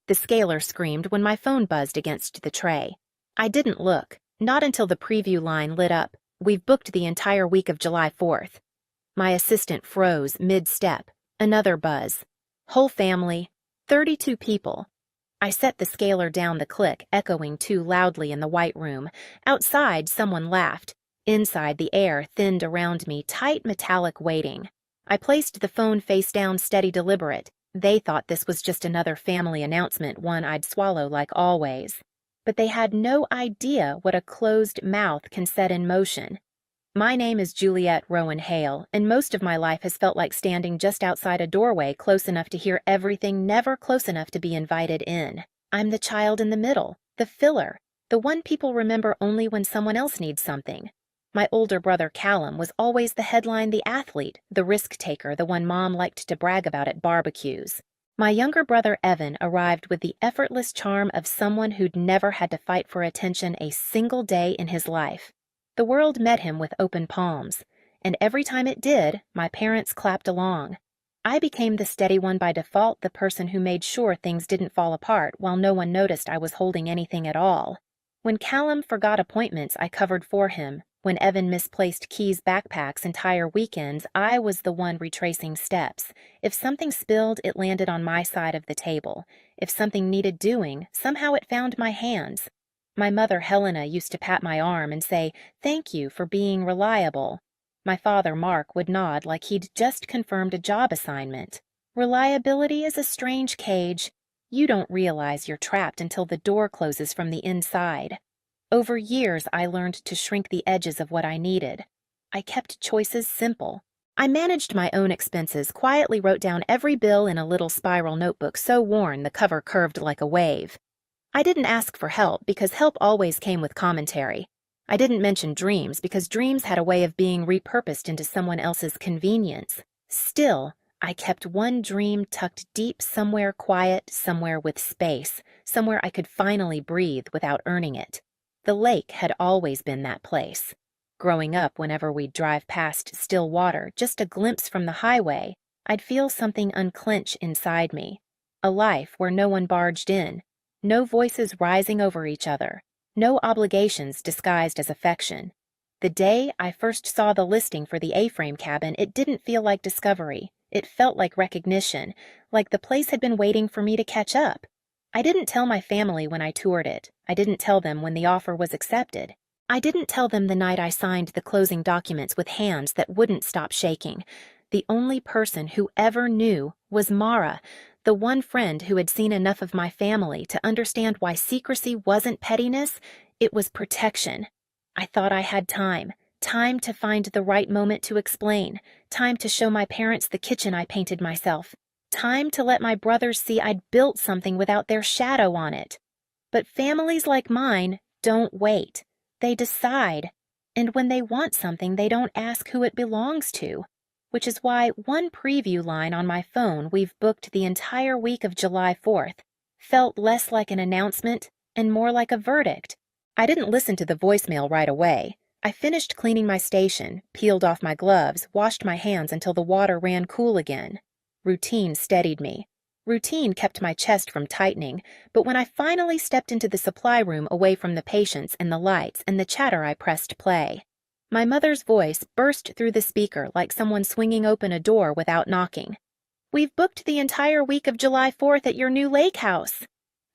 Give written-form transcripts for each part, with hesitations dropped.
The scaler screamed when my phone buzzed against the tray. I didn't look, not until the preview line lit up. "We've booked the entire week of July 4th. My assistant froze mid-step. Another buzz. Whole family, 32 people. I set the scaler down the click, echoing too loudly in the white room. Outside, someone laughed. Inside, the air thinned around me, tight metallic weighting. I placed the phone face down, steady, deliberate. They thought this was just another family announcement, one I'd swallow like always. But they had no idea what a closed mouth can set in motion. My name is Juliet Rowan Hale, and most of my life has felt like standing just outside a doorway, close enough to hear everything, never close enough to be invited in. I'm the child in the middle, the filler, the one people remember only when someone else needs something. My older brother Callum was always the headline, the athlete, the risk-taker, the one Mom liked to brag about at barbecues. My younger brother Evan arrived with the effortless charm of someone who'd never had to fight for attention a single day in his life. The world met him with open palms, and every time it did, my parents clapped along. I became the steady one by default, the person who made sure things didn't fall apart while no one noticed I was holding anything at all. When Callum forgot appointments, I covered for him. When Evan misplaced Key's backpacks entire weekends, I was the one retracing steps. If something spilled, it landed on my side of the table. If something needed doing, somehow it found my hands. My mother, Helena, used to pat my arm and say, "Thank you for being reliable." My father, Mark, would nod like he'd just confirmed a job assignment. Reliability is a strange cage. You don't realize you're trapped until the door closes from the inside. Over years, I learned to shrink the edges of what I needed. I kept choices simple. I managed my own expenses, quietly wrote down every bill in a little spiral notebook so worn the cover curved like a wave. I didn't ask for help because help always came with commentary. I didn't mention dreams because dreams had a way of being repurposed into someone else's convenience. Still, I kept one dream tucked deep somewhere quiet, somewhere with space, somewhere I could finally breathe without earning it. The lake had always been that place. Growing up, whenever we'd drive past still water, just a glimpse from the highway, I'd feel something unclench inside me. A life where no one barged in. No voices rising over each other. No obligations disguised as affection. The day I first saw the listing for the A-frame cabin, it didn't feel like discovery. It felt like recognition, like the place had been waiting for me to catch up. I didn't tell my family when I toured it. I didn't tell them when the offer was accepted. I didn't tell them the night I signed the closing documents with hands that wouldn't stop shaking. The only person who ever knew was Mara, the one friend who had seen enough of my family to understand why secrecy wasn't pettiness, it was protection. I thought I had time to find the right moment to explain, time to show my parents the kitchen I painted myself, time to let my brothers see I'd built something without their shadow on it. But families like mine don't wait. They decide. And when they want something, they don't ask who it belongs to. Which is why one preview line on my phone, "We've booked the entire week of July 4th, felt less like an announcement and more like a verdict. I didn't listen to the voicemail right away. I finished cleaning my station, peeled off my gloves, washed my hands until the water ran cool again. Routine steadied me. Routine kept my chest from tightening, but when I finally stepped into the supply room away from the patients and the lights and the chatter, I pressed play. My mother's voice burst through the speaker like someone swinging open a door without knocking. "We've booked the entire week of July 4th at your new lake house."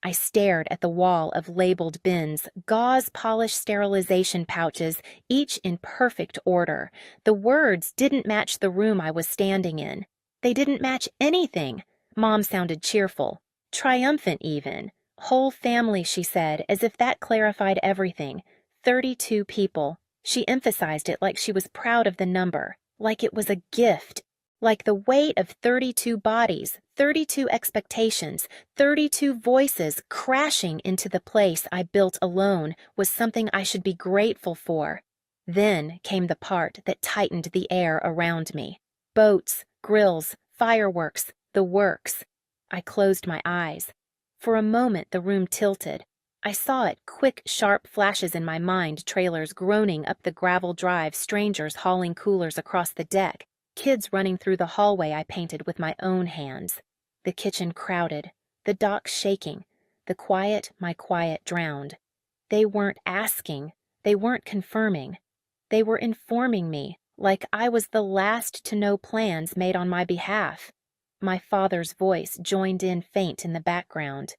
I stared at the wall of labeled bins, gauze-polished sterilization pouches, each in perfect order. The words didn't match the room I was standing in. They didn't match anything. Mom sounded cheerful, triumphant even. "Whole family," she said, as if that clarified everything. 32 people. She emphasized it like she was proud of the number, like it was a gift, like the weight of 32 bodies, 32 expectations, 32 voices crashing into the place I built alone was something I should be grateful for. Then came the part that tightened the air around me. Boats, grills, fireworks, the works. I closed my eyes. For a moment the room tilted. I saw it, quick, sharp flashes in my mind, trailers groaning up the gravel drive, strangers hauling coolers across the deck, kids running through the hallway I painted with my own hands. The kitchen crowded. the dock shaking, the quiet my quiet drowned. They weren't asking, they weren't confirming. They were informing me, like I was the last to know plans made on my behalf. My father's voice joined in faint in the background.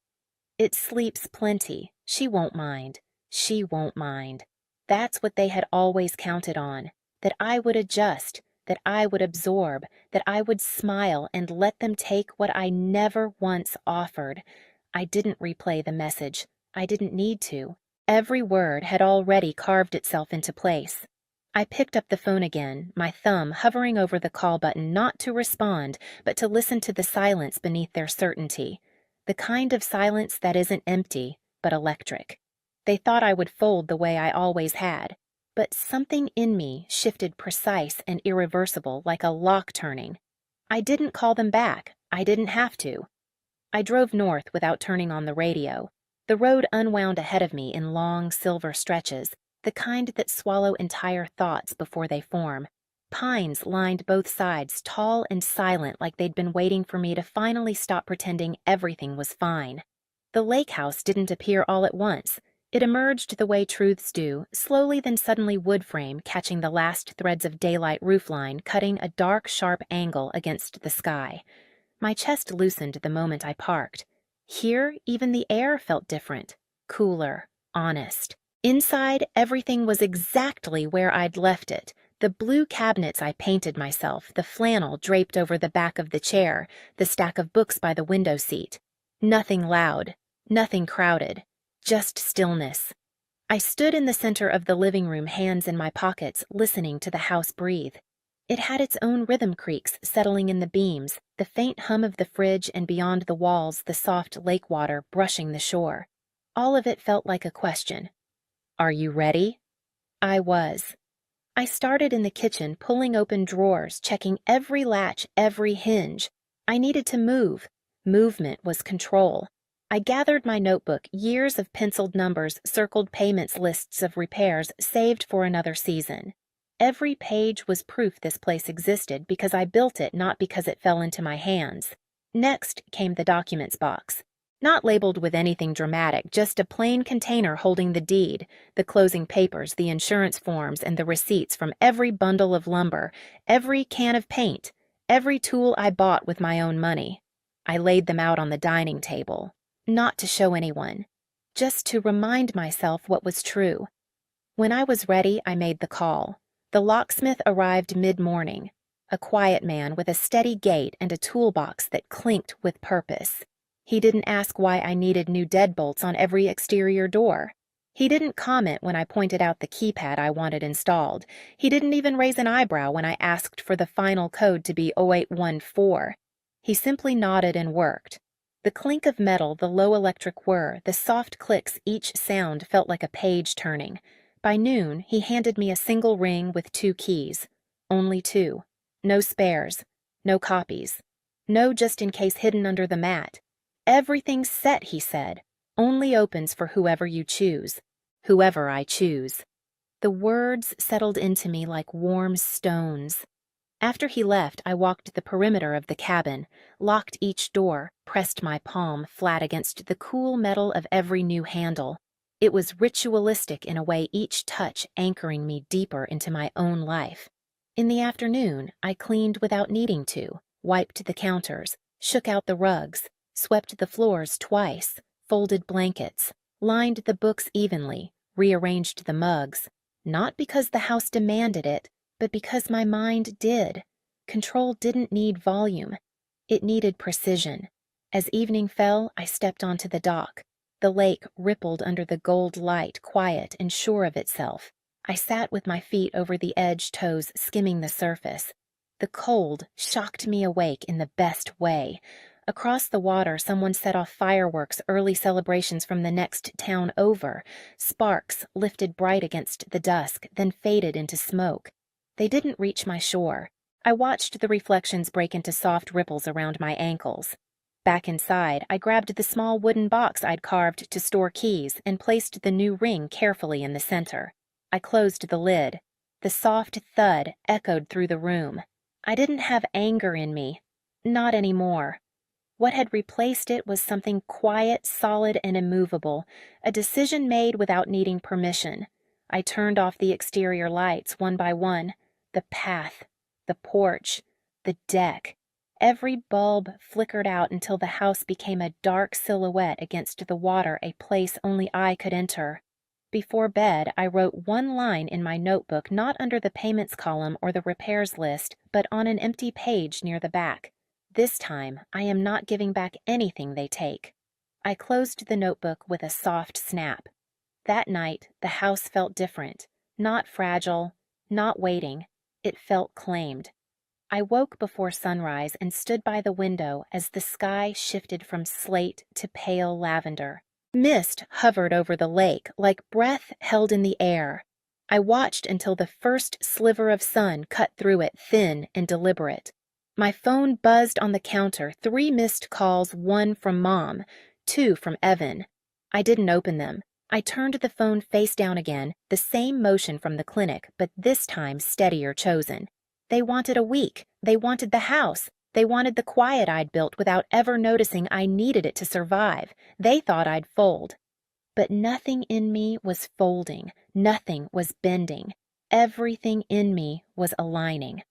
It sleeps plenty. She won't mind. She won't mind. That's what they had always counted on, that I would adjust, that I would absorb, that I would smile and let them take what I never once offered. I didn't replay the message. I didn't need to. Every word had already carved itself into place. I picked up the phone again, my thumb hovering over the call button not to respond, but to listen to the silence beneath their certainty. The kind of silence that isn't empty, but electric. They thought I would fold the way I always had, but something in me shifted precise and irreversible like a lock turning. I didn't call them back. I didn't have to. I drove north without turning on the radio. The road unwound ahead of me in long silver stretches, the kind that swallow entire thoughts before they form. Pines lined both sides, tall and silent, like they'd been waiting for me to finally stop pretending everything was fine. The lake house didn't appear all at once. It emerged the way truths do, slowly then suddenly wood frame catching the last threads of daylight roofline, cutting a dark, sharp angle against the sky. My chest loosened the moment I parked. Here, even the air felt different, cooler, honest. Inside, everything was exactly where I'd left it. The blue cabinets I painted myself, the flannel draped over the back of the chair, the stack of books by the window seat. Nothing loud, nothing crowded, just stillness. I stood in the center of the living room, hands in my pockets, listening to the house breathe. It had its own rhythm creaks settling in the beams, the faint hum of the fridge, and beyond the walls the soft lake water brushing the shore. All of it felt like a question. Are you ready? I was. I started in the kitchen, pulling open drawers, checking every latch, every hinge. I needed to move. Movement was control. I gathered my notebook, years of penciled numbers, circled payments, lists of repairs, saved for another season. Every page was proof this place existed because I built it, not because it fell into my hands. Next came the documents box. Not labeled with anything dramatic, just a plain container holding the deed, the closing papers, the insurance forms, and the receipts from every bundle of lumber, every can of paint, every tool I bought with my own money. I laid them out on the dining table, not to show anyone, just to remind myself what was true. When I was ready, I made the call. The locksmith arrived mid-morning, a quiet man with a steady gait and a toolbox that clinked with purpose. He didn't ask why I needed new deadbolts on every exterior door. He didn't comment when I pointed out the keypad I wanted installed. He didn't even raise an eyebrow when I asked for the final code to be 0814. He simply nodded and worked. The clink of metal, the low electric whir, the soft clicks, each sound felt like a page turning. By noon, he handed me a single ring with 2 keys. Only 2. No spares. No copies. No just in case hidden under the mat. Everything's set, he said. Only opens for whoever you choose. Whoever I choose. The words settled into me like warm stones. After he left, I walked the perimeter of the cabin, locked each door, pressed my palm flat against the cool metal of every new handle. It was ritualistic in a way, each touch anchoring me deeper into my own life. In the afternoon, I cleaned without needing to, wiped the counters, shook out the rugs, swept the floors twice, folded blankets, lined the books evenly, rearranged the mugs, not because the house demanded it, but because my mind did. Control didn't need volume. It needed precision. As evening fell, I stepped onto the dock. The lake rippled under the gold light, quiet and sure of itself. I sat with my feet over the edge toes, skimming the surface. The cold shocked me awake in the best way. Across the water, someone set off fireworks, early celebrations from the next town over. Sparks lifted bright against the dusk, then faded into smoke. They didn't reach my shore. I watched the reflections break into soft ripples around my ankles. Back inside, I grabbed the small wooden box I'd carved to store keys and placed the new ring carefully in the center. I closed the lid. The soft thud echoed through the room. I didn't have anger in me. Not anymore. What had replaced it was something quiet, solid, and immovable, a decision made without needing permission. I turned off the exterior lights one by one, the path, the porch, the deck. Every bulb flickered out until the house became a dark silhouette against the water, a place only I could enter. Before bed, I wrote one line in my notebook, not under the payments column or the repairs list, but on an empty page near the back. This time, I am not giving back anything they take. I closed the notebook with a soft snap. That night, the house felt different. Not fragile, not waiting. It felt claimed. I woke before sunrise and stood by the window as the sky shifted from slate to pale lavender. Mist hovered over the lake like breath held in the air. I watched until the first sliver of sun cut through it, thin and deliberate. My phone buzzed on the counter, 3 missed calls, 1 from Mom, 2 from Evan. I didn't open them. I turned the phone face down again, the same motion from the clinic, but this time steadier chosen. They wanted a week. They wanted the house. They wanted the quiet I'd built without ever noticing I needed it to survive. They thought I'd fold. But nothing in me was folding. Nothing was bending. Everything in me was aligning.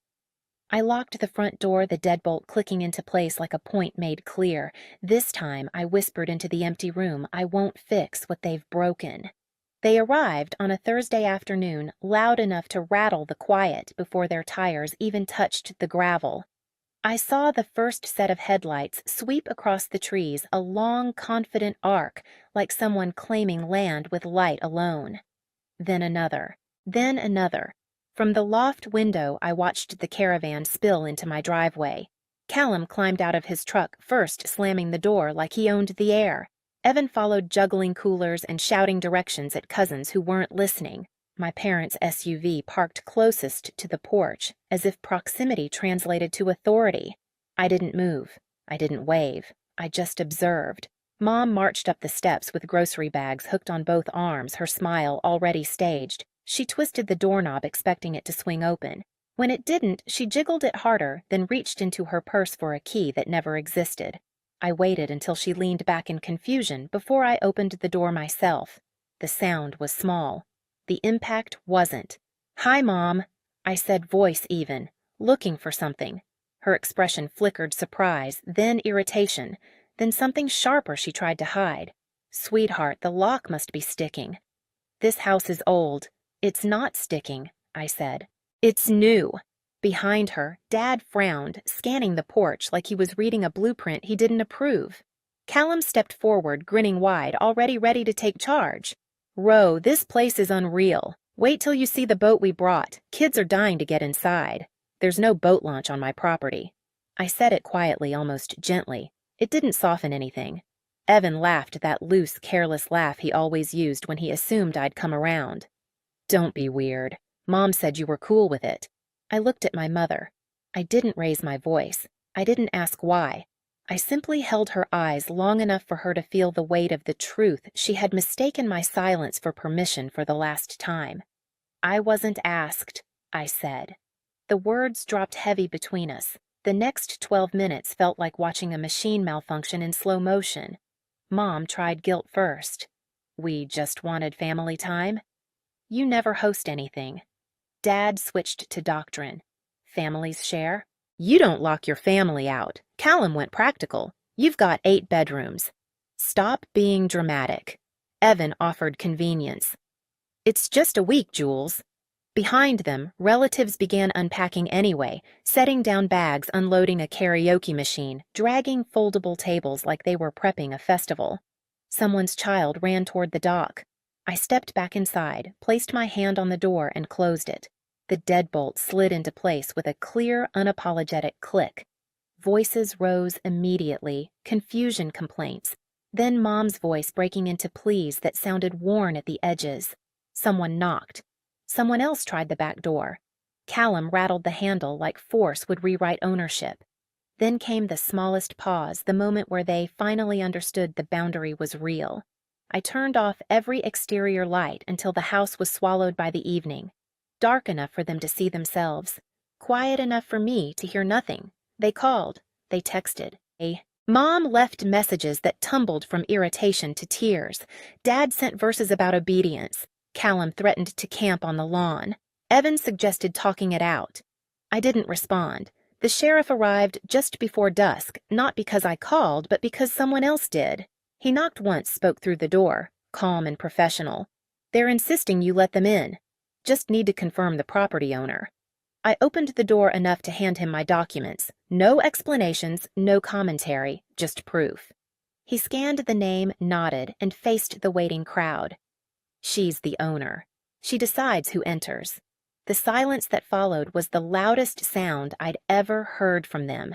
I locked the front door, the deadbolt clicking into place like a point made clear. This time, I whispered into the empty room, I won't fix what they've broken. They arrived on a Thursday afternoon, loud enough to rattle the quiet before their tires even touched the gravel. I saw the first set of headlights sweep across the trees, a long, confident arc, like someone claiming land with light alone. Then another. Then another. From the loft window, I watched the caravan spill into my driveway. Callum climbed out of his truck first, slamming the door like he owned the air. Evan followed, juggling coolers and shouting directions at cousins who weren't listening. My parents' SUV parked closest to the porch, as if proximity translated to authority. I didn't move. I didn't wave. I just observed. Mom marched up the steps with grocery bags hooked on both arms, her smile already staged. She twisted the doorknob, expecting it to swing open. When it didn't, she jiggled it harder, then reached into her purse for a key that never existed. I waited until she leaned back in confusion before I opened the door myself. The sound was small. The impact wasn't. "Hi, Mom," I said, voice even, looking for something. Her expression flickered surprise, then irritation, then something sharper she tried to hide. "Sweetheart, the lock must be sticking." "This house is old. It's not sticking," I said. "It's new." Behind her, Dad frowned, scanning the porch like he was reading a blueprint he didn't approve. Callum stepped forward, grinning wide, already ready to take charge. "Ro, this place is unreal. Wait till you see the boat we brought. Kids are dying to get inside. There's no boat launch on my property." I said it quietly, almost gently. It didn't soften anything. Evan laughed, that loose, careless laugh he always used when he assumed I'd come around. "Don't be weird. Mom said you were cool with it." I looked at my mother. I didn't raise my voice. I didn't ask why. I simply held her eyes long enough for her to feel the weight of the truth she had mistaken my silence for permission for the last time. "I wasn't asked," I said. The words dropped heavy between us. The next 12 minutes felt like watching a machine malfunction in slow motion. Mom tried guilt first. "We just wanted family time." "You never host anything." Dad switched to doctrine. "Families share." "You don't lock your family out. Callum went practical. You've got 8 bedrooms. Stop being dramatic." Evan offered convenience. "It's just a week, Jules." Behind them, relatives began unpacking anyway, setting down bags, unloading a karaoke machine, dragging foldable tables like they were prepping a festival. Someone's child ran toward the dock. I stepped back inside, placed my hand on the door, and closed it. The deadbolt slid into place with a clear, unapologetic click. Voices rose immediately, confusion complaints, then Mom's voice breaking into pleas that sounded worn at the edges. Someone knocked. Someone else tried the back door. Callum rattled the handle like force would rewrite ownership. Then came the smallest pause, the moment where they finally understood the boundary was real. I turned off every exterior light until the house was swallowed by the evening. Dark enough for them to see themselves. Quiet enough for me to hear nothing. They called. They texted. They Mom left messages that tumbled from irritation to tears. Dad sent verses about obedience. Callum threatened to camp on the lawn. Evan suggested talking it out. I didn't respond. The sheriff arrived just before dusk, not because I called, but because someone else did. He knocked once, spoke through the door, calm and professional. "They're insisting you let them in. Just need to confirm the property owner." I opened the door enough to hand him my documents. No explanations, no commentary, just proof. He scanned the name, nodded, and faced the waiting crowd. She's the owner. She decides who enters. The silence that followed was the loudest sound I'd ever heard from them.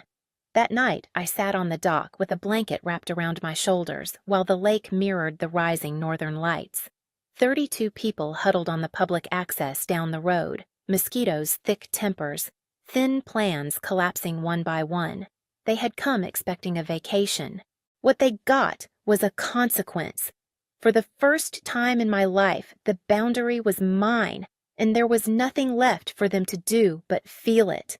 That night, I sat on the dock with a blanket wrapped around my shoulders while the lake mirrored the rising northern lights. 32 people huddled on the public access down the road, mosquitoes' thick tempers, thin plans collapsing one by one. They had come expecting a vacation. What they got was a consequence. For the first time in my life, the boundary was mine, and there was nothing left for them to do but feel it.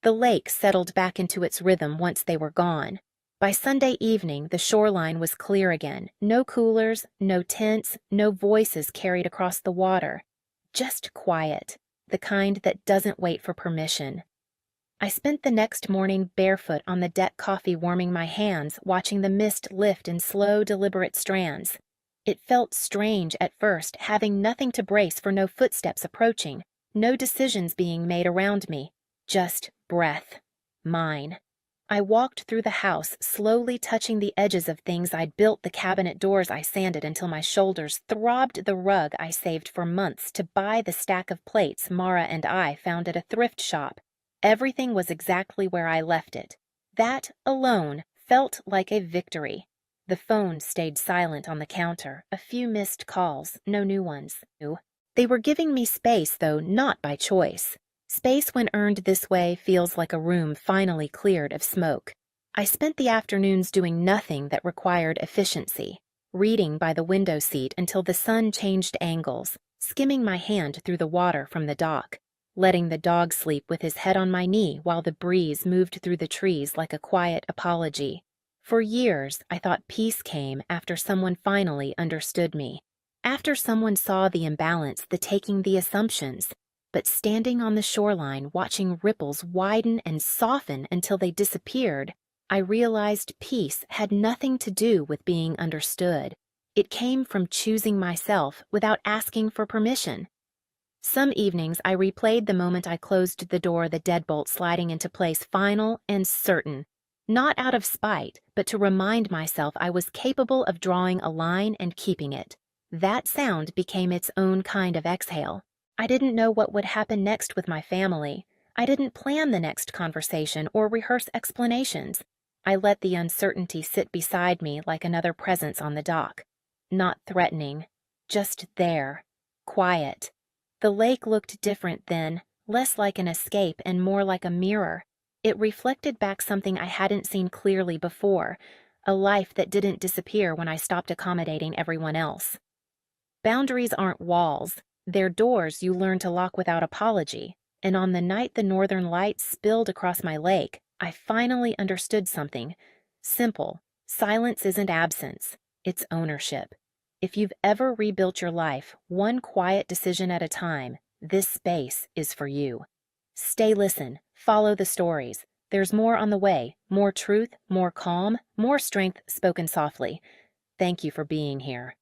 The lake settled back into its rhythm once they were gone. By Sunday evening, the shoreline was clear again. No coolers, no tents, no voices carried across the water. Just quiet, the kind that doesn't wait for permission. I spent the next morning barefoot on the deck coffee warming my hands, watching the mist lift in slow, deliberate strands. It felt strange at first, having nothing to brace for no footsteps approaching, no decisions being made around me, just breath. Mine. I walked through the house, slowly touching the edges of things I'd built, the cabinet doors I sanded until my shoulders throbbed, the rug I saved for months to buy, the stack of plates Mara and I found at a thrift shop. Everything was exactly where I left it. That alone felt like a victory. The phone stayed silent on the counter, a few missed calls, no new ones. They were giving me space, though not by choice. Space when earned this way feels like a room finally cleared of smoke. I spent the afternoons doing nothing that required efficiency, reading by the window seat until the sun changed angles, skimming my hand through the water from the dock, letting the dog sleep with his head on my knee while the breeze moved through the trees like a quiet apology. For years, I thought peace came after someone finally understood me, after someone saw the imbalance, the taking the assumptions. But standing on the shoreline, watching ripples widen and soften until they disappeared, I realized peace had nothing to do with being understood. It came from choosing myself without asking for permission. Some evenings I replayed the moment I closed the door, the deadbolt sliding into place, final and certain. Not out of spite, but to remind myself I was capable of drawing a line and keeping it. That sound became its own kind of exhale. I didn't know what would happen next with my family. I didn't plan the next conversation or rehearse explanations. I let the uncertainty sit beside me like another presence on the dock. Not threatening, just there, quiet. The lake looked different then, less like an escape and more like a mirror. It reflected back something I hadn't seen clearly before, a life that didn't disappear when I stopped accommodating everyone else. Boundaries aren't walls. They're doors you learn to lock without apology, and on the night the northern lights spilled across my lake, I finally understood something. Simple. Silence isn't absence. It's ownership. If you've ever rebuilt your life, one quiet decision at a time, this space is for you. Stay listen. Follow the stories. There's more on the way. More truth, more calm, more strength spoken softly. Thank you for being here.